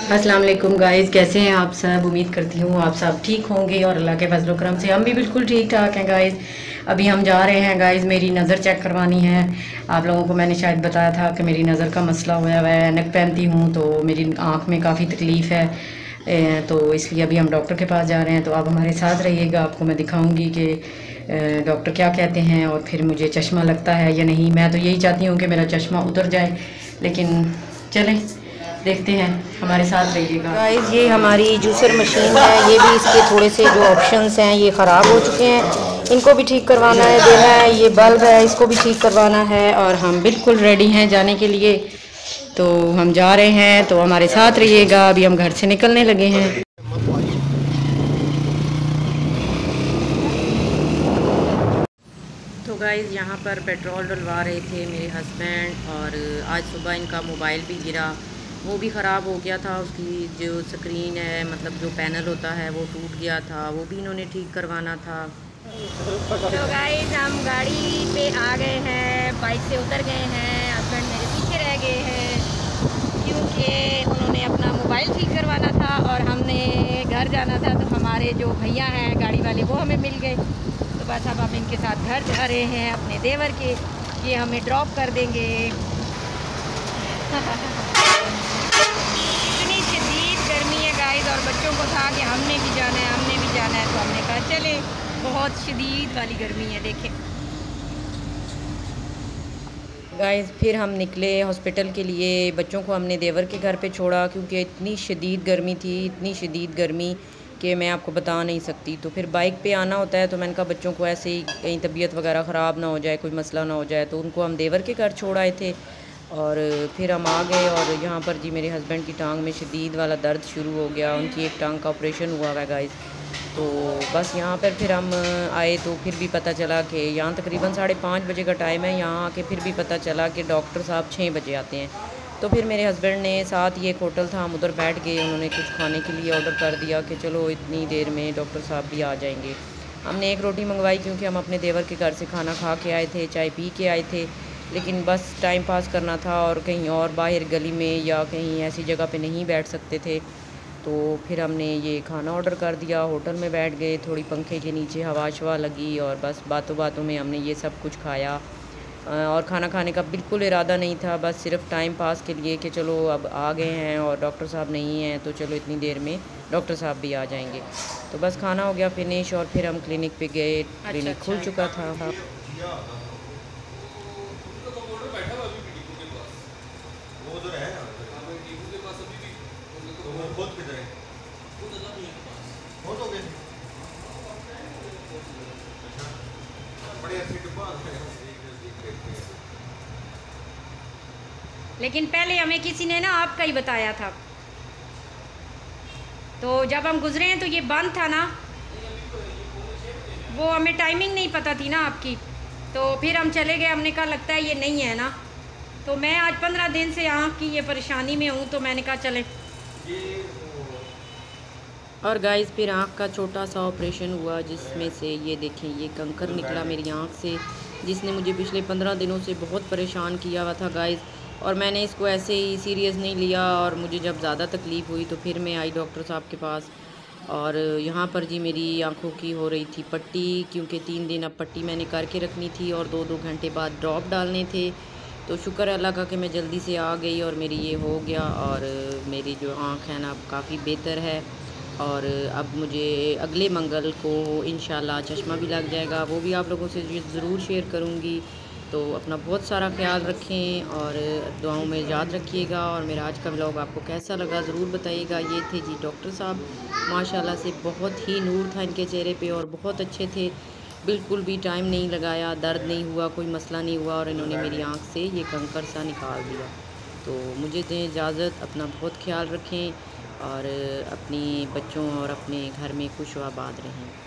अस्सलाम वालेकुम गाइस, कैसे हैं आप सब। उम्मीद करती हूँ आप सब ठीक होंगे और अल्लाह के फजल करम से हम भी बिल्कुल ठीक ठाक हैं गाइस। अभी हम जा रहे हैं गाइस, मेरी नज़र चेक करवानी है। आप लोगों को मैंने शायद बताया था कि मेरी नज़र का मसला हुआ है, ऐनक पहनती हूँ तो मेरी आँख में काफ़ी तकलीफ़ है। तो इसलिए अभी हम डॉक्टर के पास जा रहे हैं, तो आप हमारे साथ रहिएगा। आपको मैं दिखाऊँगी कि डॉक्टर क्या कहते हैं और फिर मुझे चश्मा लगता है या नहीं। मैं तो यही चाहती हूँ कि मेरा चश्मा उतर जाए, लेकिन चलें देखते हैं, हमारे साथ रहिएगा गाइस। ये हमारी जूसर मशीन है, ये भी इसके थोड़े से जो ऑप्शंस हैं ये ख़राब हो चुके हैं, इनको भी ठीक करवाना है। जो है ये बल्ब है, इसको भी ठीक करवाना है और हम बिल्कुल रेडी हैं जाने के लिए। तो हम जा रहे हैं, तो हमारे साथ रहिएगा। अभी हम घर से निकलने लगे हैं। तो गाइस यहाँ पर पेट्रोल डलवा रहे थे मेरे हस्बैंड, और आज सुबह इनका मोबाइल भी गिरा, वो भी ख़राब हो गया था। उसकी जो स्क्रीन है, मतलब जो पैनल होता है, वो टूट गया था, वो भी इन्होंने ठीक करवाना था। तो गाइस हम गाड़ी पे आ गए हैं, बाइक से उतर गए हैं। हस्बैंड मेरे पीछे रह गए हैं क्योंकि उन्होंने अपना मोबाइल ठीक करवाना था और हमने घर जाना था। तो हमारे जो भैया हैं गाड़ी वाले, वो हमें मिल गए। तो बस अब हम इनके साथ घर जा रहे हैं अपने देवर के, ये हमें ड्रॉप कर देंगे। इतनी शदीद गर्मी है गाइस, और बच्चों को था कि हमने भी जाना है, हमने भी जाना है, तो हमने कहा चले। बहुत शदीद वाली गर्मी है, देखें गाइस। फिर हम निकले हॉस्पिटल के लिए। बच्चों को हमने देवर के घर पे छोड़ा क्योंकि इतनी शदीद गर्मी थी, इतनी शदीद गर्मी कि मैं आपको बता नहीं सकती। तो फिर बाइक पे आना होता है, तो मैंने कहा बच्चों को ऐसे ही कहीं तबीयत वगैरह ख़राब ना हो जाए, कोई मसला ना हो जाए, तो उनको हम देवर के घर छोड़ आए थे। और फिर हम आ गए, और यहाँ पर जी मेरे हस्बैंड की टांग में शदीद वाला दर्द शुरू हो गया। उनकी एक टांग का ऑपरेशन हुआ है गाइस। तो बस यहाँ पर फिर हम आए, तो फिर भी पता चला कि यहाँ तकरीबन 5:30 बजे का टाइम है। यहाँ आके फिर भी पता चला कि डॉक्टर साहब 6 बजे आते हैं। तो फिर मेरे हस्बैंड ने, साथ ही एक होटल था, हम उधर बैठ गए। उन्होंने कुछ खाने के लिए ऑर्डर कर दिया कि चलो इतनी देर में डॉक्टर साहब भी आ जाएंगे। हमने एक रोटी मंगवाई क्योंकि हम अपने देवर के घर से खाना खा के आए थे, चाय पी के आए थे, लेकिन बस टाइम पास करना था और कहीं और बाहर गली में या कहीं ऐसी जगह पे नहीं बैठ सकते थे। तो फिर हमने ये खाना ऑर्डर कर दिया, होटल में बैठ गए, थोड़ी पंखे के नीचे हवा शवा लगी, और बस बातों बातों में हमने ये सब कुछ खाया। और खाना खाने का बिल्कुल इरादा नहीं था, बस सिर्फ टाइम पास के लिए कि चलो अब आ गए हैं और डॉक्टर साहब नहीं हैं, तो चलो इतनी देर में डॉक्टर साहब भी आ जाएंगे। तो बस खाना हो गया फिनिश, और फिर हम क्लिनिक पे गए। क्लिनिक खुल चुका था। लेकिन पहले हमें किसी ने ना आपका ही बताया था, तो जब हम गुजरे हैं तो ये बंद था ना, वो हमें टाइमिंग नहीं पता थी ना आपकी। तो फिर हम चले गए, हमने कहा लगता है ये नहीं है ना। तो मैं आज 15 दिन से आँख की ये परेशानी में हूँ, तो मैंने कहा चले। और गाइस फिर आँख का छोटा सा ऑपरेशन हुआ, जिसमें से ये देखें ये कंकर निकला मेरी आँख से, जिसने मुझे पिछले 15 दिनों से बहुत परेशान किया हुआ था गाइस। और मैंने इसको ऐसे ही सीरियस नहीं लिया, और मुझे जब ज़्यादा तकलीफ़ हुई तो फिर मैं आई डॉक्टर साहब के पास। और यहाँ पर जी मेरी आँखों की हो रही थी पट्टी, क्योंकि 3 दिन अब पट्टी मैंने करके रखनी थी और 2-2 घंटे बाद ड्रॉप डालने थे। तो शुक्र अल्लाह का कि मैं जल्दी से आ गई और मेरी ये हो गया, और मेरी जो आँख है ना अब काफ़ी बेहतर है। और अब मुझे अगले मंगल को इंशाल्लाह चश्मा भी लग जाएगा, वो भी आप लोगों से ज़रूर शेयर करूँगी। तो अपना बहुत सारा ख्याल रखें और दुआओं में याद रखिएगा। और मेरा आज का व्लॉग आपको कैसा लगा ज़रूर बताइएगा। ये थे जी डॉक्टर साहब, माशाल्लाह से बहुत ही नूर था इनके चेहरे पे और बहुत अच्छे थे, बिल्कुल भी टाइम नहीं लगाया, दर्द नहीं हुआ, कोई मसला नहीं हुआ, और इन्होंने मेरी आँख से ये कंकर सा निकाल दिया। तो मुझे दें इजाज़त, अपना बहुत ख्याल रखें और अपने बच्चों और अपने घर में खुश व आबाद रहें।